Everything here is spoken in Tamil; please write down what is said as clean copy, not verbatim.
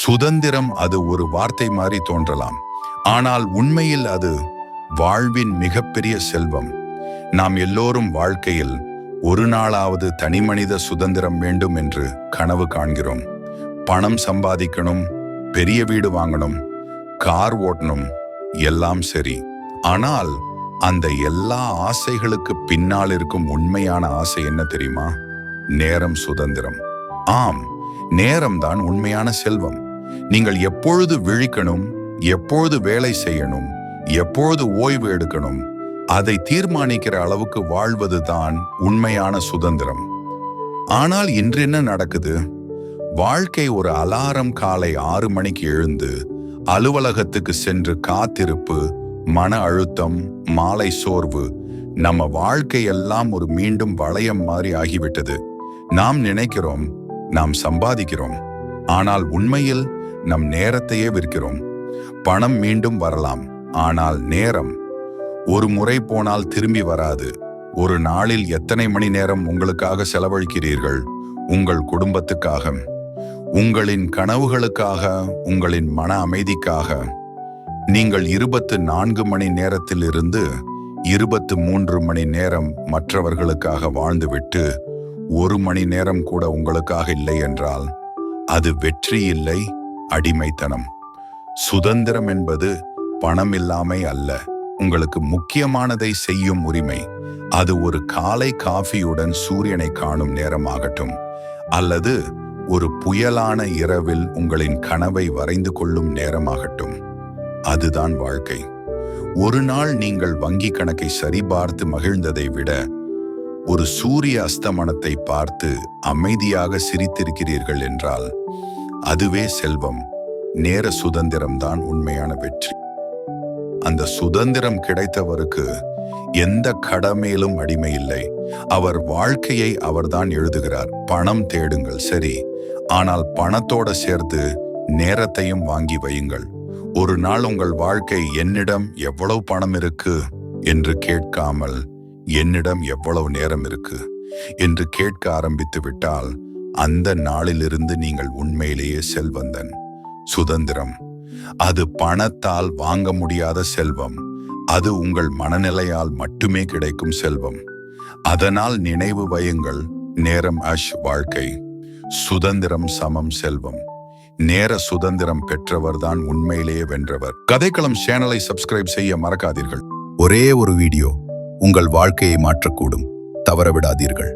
சுதந்திரம் அது ஒரு வார்த்தை மாதிரி தோன்றலாம், ஆனால் உண்மையில் அது வாழ்வின் மிகப்பெரிய செல்வம். நாம் எல்லோரும் வாழ்க்கையில் ஒரு நாளாவது தனிமனித சுதந்திரம் வேண்டும் என்று கனவு காண்கிறோம். பணம் சம்பாதிக்கணும், பெரிய வீடு வாங்கணும், கார் ஓட்டணும், எல்லாம் சரி. ஆனால் அந்த எல்லா ஆசைகளுக்கு பின்னால் இருக்கும் உண்மையான ஆசை என்ன தெரியுமா? நேரம், சுதந்திரம். ஆம், நேரம்தான் உண்மையான செல்வம். நீங்கள் எப்பொழுது விழிக்கணும், எப்பொழுது வேலை செய்யணும், எப்பொழுது ஓய்வு எடுக்கணும், அதை தீர்மானிக்கிற அளவுக்கு வாழ்வதுதான் உண்மையான சுதந்திரம். ஆனால் இன்று என்ன நடக்குது? வாழ்க்கை ஒரு அலாரம். காலை 6 மணிக்கு எழுந்து அலுவலகத்துக்கு சென்று காத்திருப்பு, மன அழுத்தம், மாலை சோர்வு. நம்ம வாழ்க்கையெல்லாம் ஒரு மீண்டும் வளையம் மாதிரி ஆகிவிட்டது. நாம் நினைக்கிறோம் நாம் சம்பாதிக்கிறோம், ஆனால் உண்மையில் நம் நேரத்தையே விற்கிறோம். பணம் மீண்டும் வரலாம், ஆனால் நேரம் ஒரு முறை போனால் திரும்பி வராது. ஒரு நாளில் எத்தனை மணி நேரம் உங்களுக்காக செலவழிக்கிறீர்கள்? உங்கள் குடும்பத்துக்காக, உங்களின் கனவுகளுக்காக, உங்களின் மன அமைதிக்காக. நீங்கள் 24 மணி நேரத்தில் இருந்து 23 மணி நேரம் மற்றவர்களுக்காக வாழ்ந்துவிட்டு 1 மணி நேரம் கூட உங்களுக்காக இல்லை என்றால் அது வெற்றி இல்லை, அடிமைத்தனம். சுதந்திரம் என்பது பணம் இல்லாமை அல்ல, உங்களுக்கு முக்கியமானதை செய்யும் உரிமை. அது ஒரு காலை காஃபியுடன் சூரியனை காணும் நேரமாகட்டும், அல்லது ஒரு புயலான இரவில் உங்களின் கனவை வரைந்து கொள்ளும் நேரமாகட்டும். அதுதான் வாழ்க்கை. ஒரு நாள் நீங்கள் வங்கி கணக்கை சரிபார்த்து மகிழ்ந்ததை விட ஒரு சூரிய அஸ்தமனத்தை பார்த்து அமைதியாக சிரித்திருக்கிறீர்கள் என்றால் அதுவே செல்வம். நேர சுதந்திரம்தான் உண்மையான வெற்றி. அந்த சுதந்திரம் கிடைத்தவருக்கு எந்த கடமையிலும் அடிமை இல்லை. அவர் வாழ்க்கையை அவர்தான் எழுதுகிறார். பணம் தேடுங்கள், சரி, ஆனால் பணத்தோட சேர்த்து நேரத்தையும் வாங்கி வையுங்கள். ஒரு நாள் உங்கள் வாழ்க்கை என்னிடம் எவ்வளவு பணம் இருக்கு என்று கேட்காமல் என்னிடம் எவ்வளவு நேரம் இருக்கு என்று கேட்க ஆரம்பித்து விட்டால் அந்த நாளிலிருந்து நீங்கள் உண்மையிலேயே செல்வந்தன். சுதந்திரம் அது பணத்தால் வாங்க முடியாத செல்வம். அது உங்கள் மனநிலையால் மட்டுமே கிடைக்கும் செல்வம். அதனால் நினைவு வையுங்கள், நேரம் வாழ்க்கை, சுதந்திரம் சமம் செல்வம். நேர சுதந்திரம் பெற்றவர்தான் உண்மையிலேயே வென்றவர். கதைக்களம் சேனலை சப்ஸ்கிரைப் செய்ய மறக்காதீர்கள். ஒரே ஒரு வீடியோ உங்கள் வாழ்க்கையை மாற்றக்கூடும், தவறவிடாதீர்கள்.